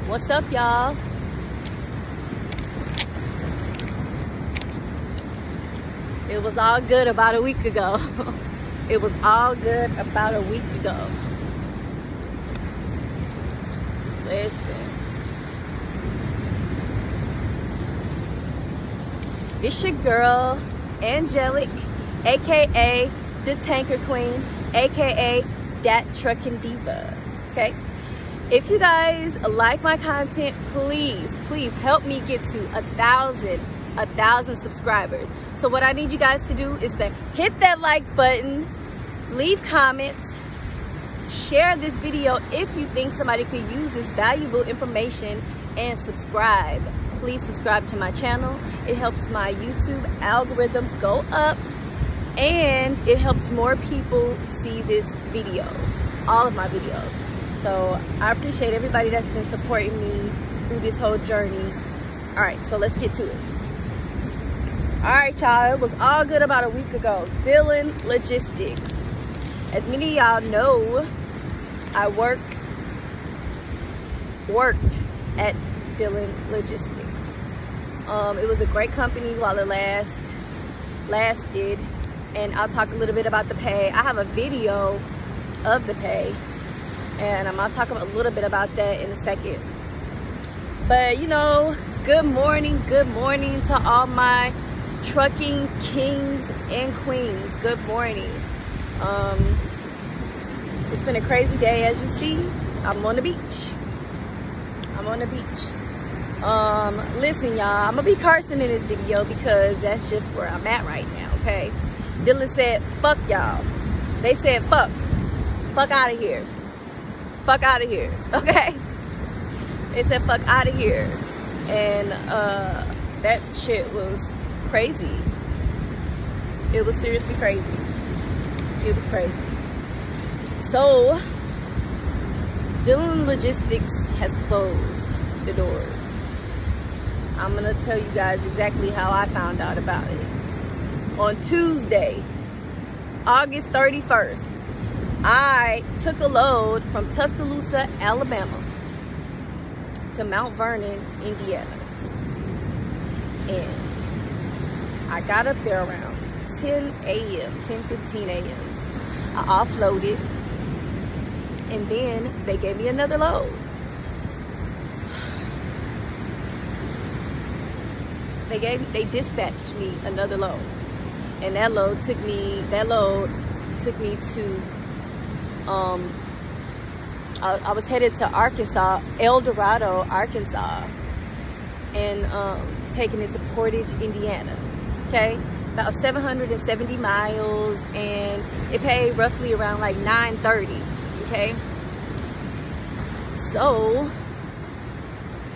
What's up, y'all? It was all good about a week ago. It was all good about a week ago. Listen. It's your girl, Angelic, aka the Tanker Queen, aka that Truckin' Diva. Okay? If you guys like my content, please help me get to 1,000 subscribers. So what I need you guys to do is to hit that like button, leave comments, share this video if you think somebody could use this valuable information, and subscribe. Please subscribe to my channel. It helps my YouTube algorithm go up, and it helps more people see this video, all of my videos. So I appreciate everybody that's been supporting me through this whole journey. All right, so let's get to it. All right, y'all, it was all good about a week ago. DILLON Logistics. As many of y'all know, I worked at DILLON Logistics. It was a great company while it lasted, and I'll talk a little bit about the pay. I have a video of the pay, and I'm gonna talk a little bit about that in a second. But you know, good morning to all my trucking kings and queens. Good morning. It's been a crazy day, as you see. I'm on the beach. Listen, y'all, I'm gonna be cursing in this video because that's just where I'm at right now. Okay, DILLON said fuck y'all. They said fuck out of here. Fuck out of here. Okay, they said fuck out of here, and that shit was crazy. It was seriously crazy. It was crazy. So DILLON Logistics has closed the doors. I'm gonna tell you guys exactly how I found out about it. On Tuesday, August 31st, I took a load from Tuscaloosa, Alabama to Mount Vernon, Indiana. And I got up there around 10:15 a.m. I offloaded, and then they gave me another load. They dispatched me another load, and that load took me to I was headed to Arkansas, El Dorado, Arkansas, and taking it to Portage, Indiana. Okay, about 770 miles, and it paid roughly around like $930. Okay, so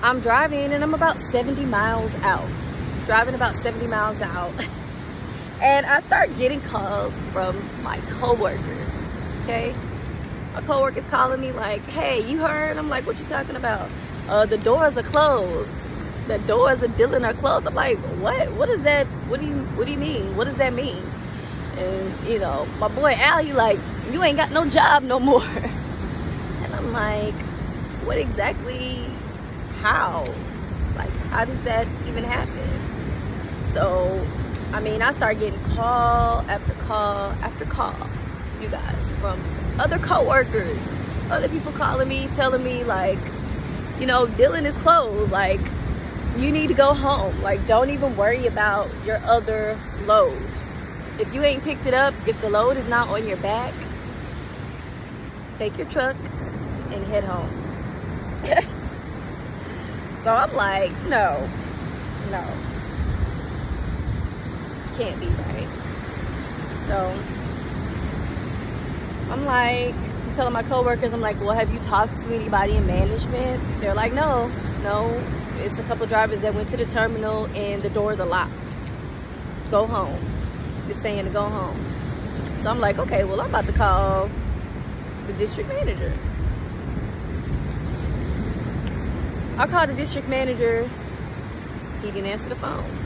I'm driving, and I'm about 70 miles out. Driving about 70 miles out, and I start getting calls from my coworkers. Okay, my coworkers calling me like, "Hey, you heard?" I'm like, "What you talking about?" The doors are closed. The doors of DILLON are closed. I'm like, "What? What is that? What do you mean? What does that mean?" And you know, my boy Al, he like, "You ain't got no job no more." And I'm like, "What exactly? How? Like, how does that even happen?" So, I mean, I start getting call after call after call, you guys, from other coworkers, other people calling me, telling me like, you know, DILLON is closed. Like, you need to go home. Like, don't even worry about your other load. If you ain't picked it up, if the load is not on your back, take your truck and head home. So I'm like, no. Can't be right. So I'm like, I'm telling my coworkers, I'm like, well, have you talked to anybody in management? They're like, no, it's a couple drivers that went to the terminal and the doors are locked. Go home. Just saying to go home. So I'm like, okay, well, I'm about to call the district manager. I called the district manager. He didn't answer the phone.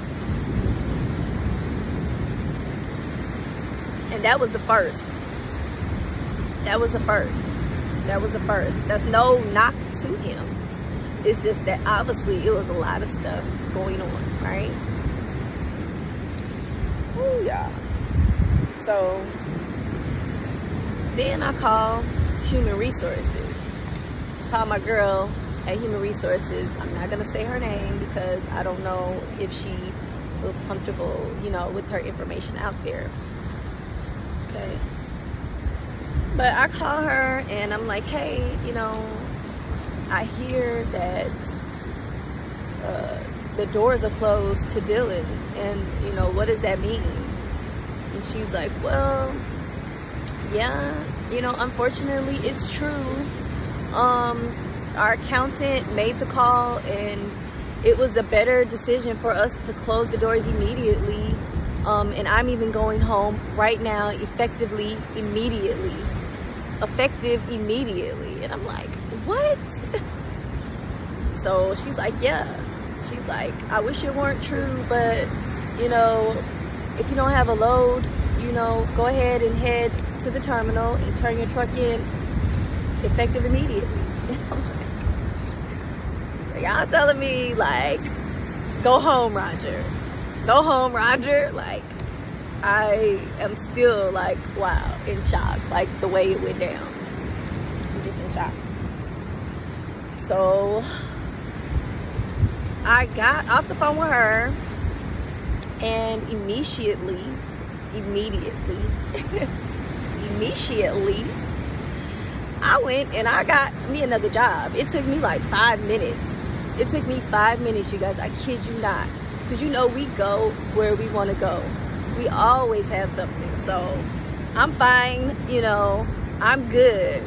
And that was the first. That's no knock to him. It's just that obviously it was a lot of stuff going on, right? Oh yeah. So then I call Human Resources. Call my girl at Human Resources. I'm not gonna say her name because I don't know if she feels comfortable, you know, with her information out there. Okay. But I call her and I'm like, hey, you know, I hear that the doors are closed to Dillon, and you know, what does that mean? And she's like, well, yeah, you know, unfortunately it's true. Our accountant made the call and it was a better decision for us to close the doors immediately. And I'm even going home right now, effective immediately. And I'm like, what? So she's like, yeah. She's like, I wish it weren't true, but you know, if you don't have a load, you know, go ahead and head to the terminal and turn your truck in effective immediately. And I'm like, y'all telling me like, go home, Roger. Go home, Roger. Like, I am still like, wow, in shock, like the way it went down. I'm just in shock. So I got off the phone with her and immediately, I went and I got me another job. It took me like 5 minutes. It took me 5 minutes, you guys. I kid you not. Because you know, we go where we want to go. We always have something. So I'm fine, you know, I'm good.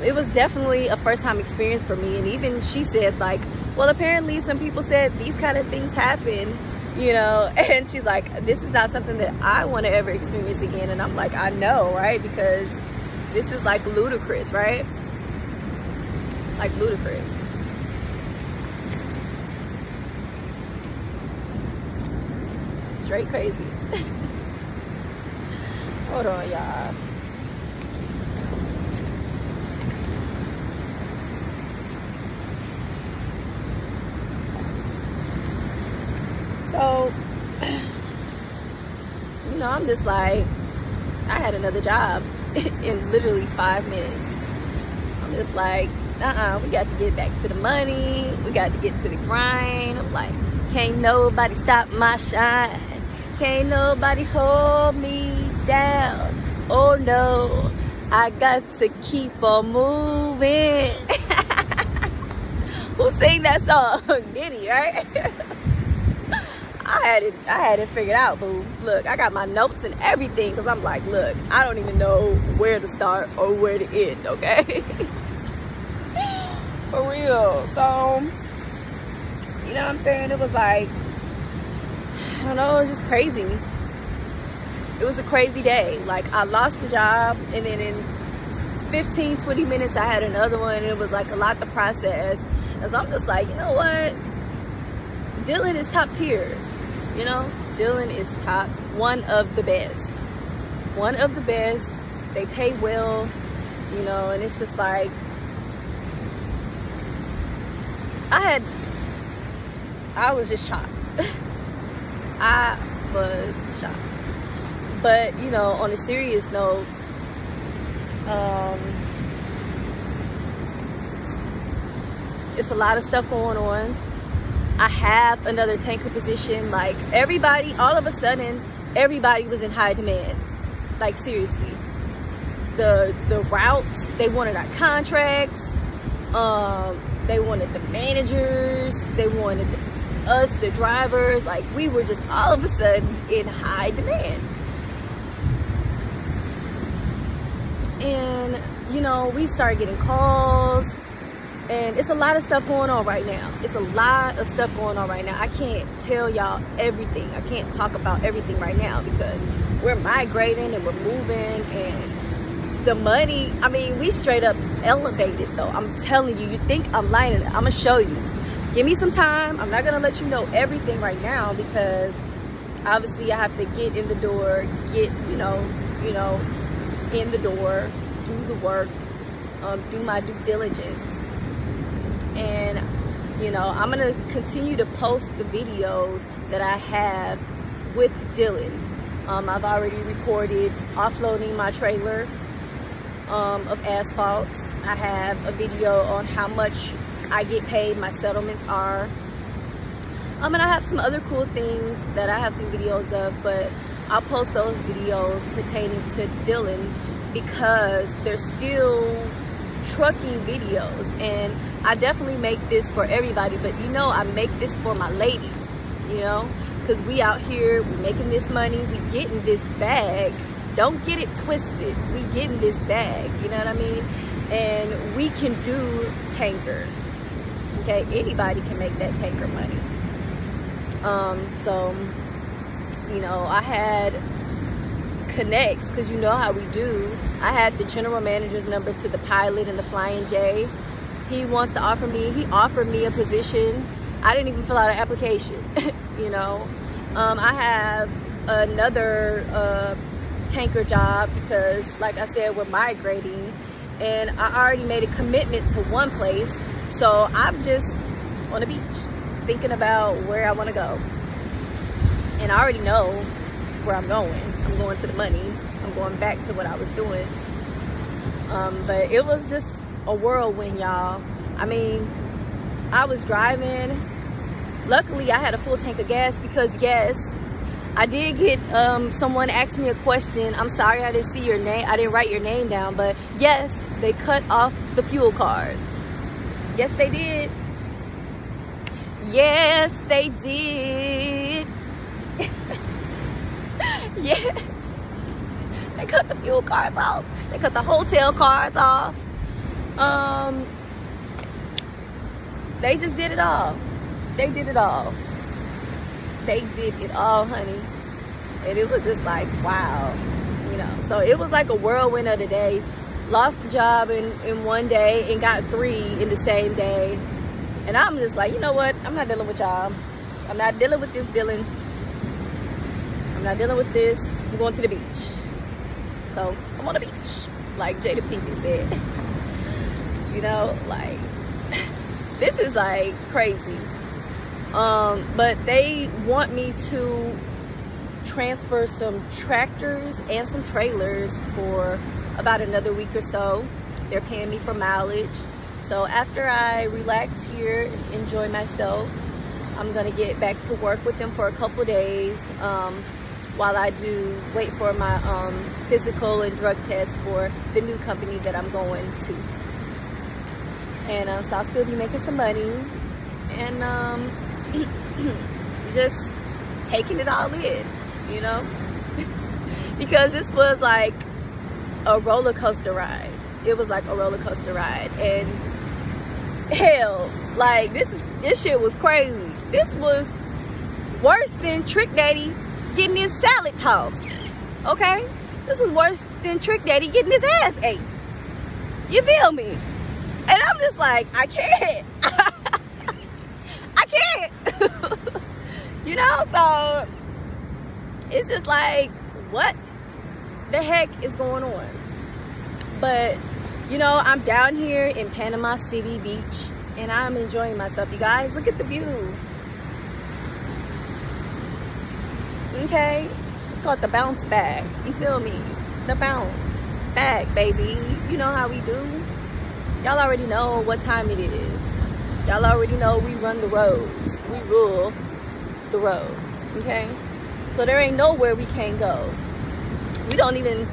It was definitely a first time experience for me. And even she said like, well, apparently some people said these kind of things happen, you know, and she's like, this is not something that I want to ever experience again. And I'm like, I know, right? Because this is like ludicrous, right? Like ludicrous. Straight crazy. Hold on, y'all. So, you know, I'm just like, I had another job in literally 5 minutes. I'm just like, we got to get back to the money. We got to get to the grind. I'm like, can't nobody stop my shine. Can't nobody hold me down. Oh no, I got to keep on moving. Who sang that song? Diddy, right? I had it figured out, boo. Look, I got my notes and everything because I'm like, look, I don't even know where to start or where to end, okay? For real. So, you know what I'm saying? It was like, I don't know, it was just crazy. It was a crazy day. Like, I lost the job and then in 15, 20 minutes I had another one. And it was like a lot to process. And so I'm just like, you know what? Dillon is top tier. You know, Dillon is top, one of the best. One of the best. They pay well, you know, and it's just like, I was just shocked. I was shocked. But, you know, on a serious note, it's a lot of stuff going on. I have another tanker position. Like, everybody, all of a sudden, everybody was in high demand. Like, seriously. The routes, they wanted our contracts. They wanted the managers. They wanted us, the drivers. Like, we were just all of a sudden in high demand. And, you know, we started getting calls. And it's a lot of stuff going on right now. It's a lot of stuff going on right now. I can't tell y'all everything. I can't talk about everything right now because we're migrating and we're moving and the money, I mean, we straight up elevated though. I'm telling you, you think I'm lying. I'm gonna show you. Give me some time. I'm not gonna let you know everything right now because obviously I have to get in the door, get, you know, in the door, do the work, do my due diligence. And You know, I'm gonna continue to post the videos that I have with Dillon. I've already recorded offloading my trailer of asphalt. I have a video on how much I get paid, my settlements are. And I have some other cool things that I have some videos of, but I'll post those videos pertaining to Dillon because they're still trucking videos, and I definitely make this for everybody, but you know, I make this for my ladies, you know, because we out here, we making this money, we getting this bag. Don't get it twisted, we getting this bag, you know what I mean? And we can do tanker, okay? Anybody can make that tanker money. So, you know, I had connects, because you know how we do. I had the general manager's number to the pilot and the Flying J. He wants to offer me, he offered me a position. I didn't even fill out an application, you know. I have another tanker job because, like I said, we're migrating, and I already made a commitment to one place, so I'm just on the beach thinking about where I want to go, and I already know where I'm going. I'm going to the money. I'm going back to what I was doing. But it was just a whirlwind, y'all. I mean, I was driving. Luckily, I had a full tank of gas because, yes, I did get someone asked me a question. I'm sorry I didn't see your name. I didn't write your name down, but yes, they cut off the fuel cards. Yes, they did. Yes, they did. Yes. They cut the fuel cards off. They cut the hotel cards off. They just did it all. They did it all. They did it all, honey. And it was just like, wow. You know, so it was like a whirlwind of the day. Lost the job in one day and got 3 in the same day. And I'm just like, you know what? I'm not dealing with y'all. I'm not dealing with this Dillon. I'm not dealing with this. I'm going to the beach. So I'm on the beach, like Jada Pinkett said. You know, like, this is like crazy. But they want me to transfer some tractors and some trailers for about another week or so. They're paying me for mileage. So after I relax here and enjoy myself, I'm gonna get back to work with them for a couple days while I do wait for my physical and drug test for the new company that I'm going to. And so I'll still be making some money and just taking it all in, you know? Because this was like a roller coaster ride. It was like a roller coaster ride, and hell, like this shit was crazy. This was worse than Trick Daddy getting his salad tossed. Okay, this was worse than Trick Daddy getting his ass ate. You feel me? And I'm just like, I can't. I can't. You know, so it's just like, what the heck is going on? But you know, I'm down here in Panama City Beach and I'm enjoying myself. You guys, look at the view. Okay, it's called the bounce bag. You feel me? The bounce bag, baby. You know how we do. Y'all already know what time it is. Y'all already know we run the roads. We rule the roads, okay? So there ain't nowhere we can't go. We don't even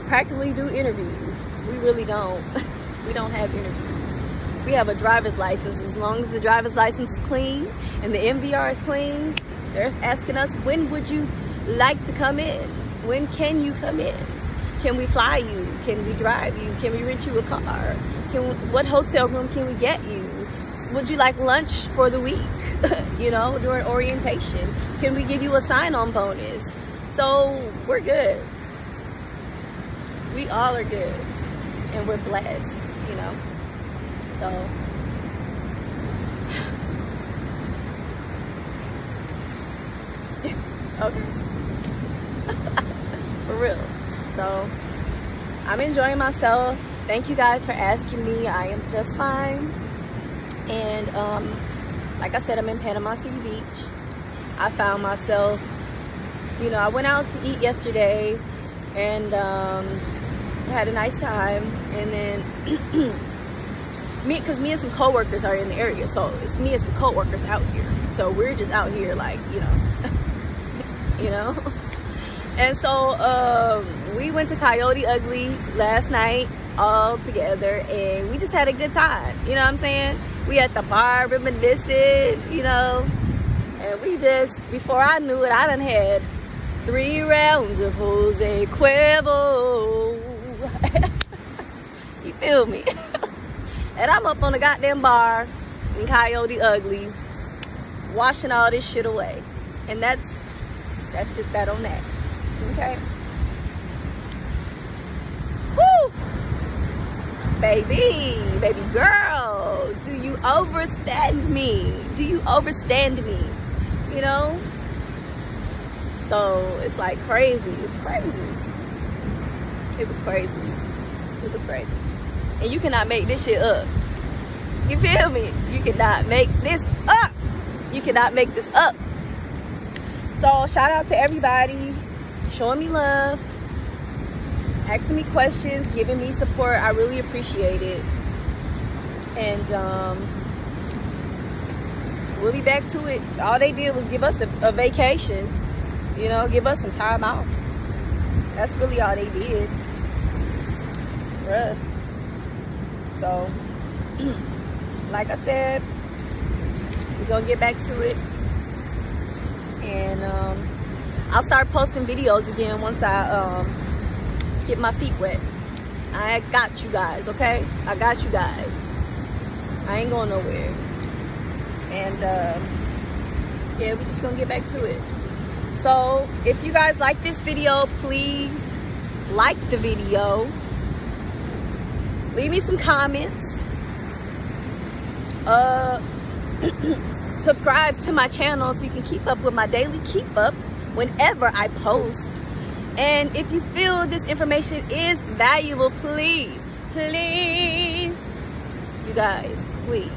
practically do interviews. We really don't. We don't have interviews. We have a driver's license. As long as the driver's license is clean and the MVR is clean, they're asking us, when would you like to come in? When can you come in? Can we fly you? Can we drive you? Can we rent you a car? What hotel room can we get you? Would you like lunch for the week? You know, during orientation? Can we give you a sign-on bonus? So we're good. We all are good. And we're blessed, you know? So okay. For real. So I'm enjoying myself. Thank you guys for asking me. I am just fine. And like I said, I'm in Panama City Beach. I found myself, you know, I went out to eat yesterday and had a nice time. And then because me and some co-workers are in the area, so it's me and some co-workers out here. So we're just out here like, you know, you know. And so we went to Coyote Ugly last night all together, and we just had a good time. You know what I'm saying? We at the bar reminiscing, you know, and we just, before I knew it, I done had 3 rounds of Jose Cuervo. You feel me? And I'm up on the goddamn bar in Coyote Ugly, washing all this shit away. And that's just that on that. Okay? Woo! Baby girl, do you overstand me? Do you overstand me? You know? So it's like crazy. It's crazy. It was crazy. It was crazy. And you cannot make this shit up. You feel me? You cannot make this up. You cannot make this up. So shout out to everybody showing me love, asking me questions, giving me support. I really appreciate it. And we'll be back to it. All they did was give us a vacation, you know, give us some time out. That's really all they did for us. So like I said, we're gonna get back to it. And I'll start posting videos again once I get my feet wet. I got you guys, okay? I got you guys. I ain't going nowhere. And yeah, we're just gonna get back to it. So if you guys like this video, please like the video, leave me some comments, subscribe to my channel so you can keep up with my daily keep up whenever I post. And if you feel this information is valuable, please, you guys, please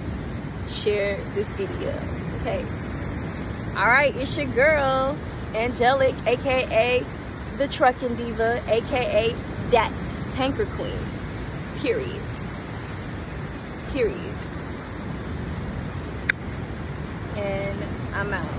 share this video, okay? All right, it's your girl, Angelic, aka the Trucking Diva, aka that Tanker Queen, period. And I'm out.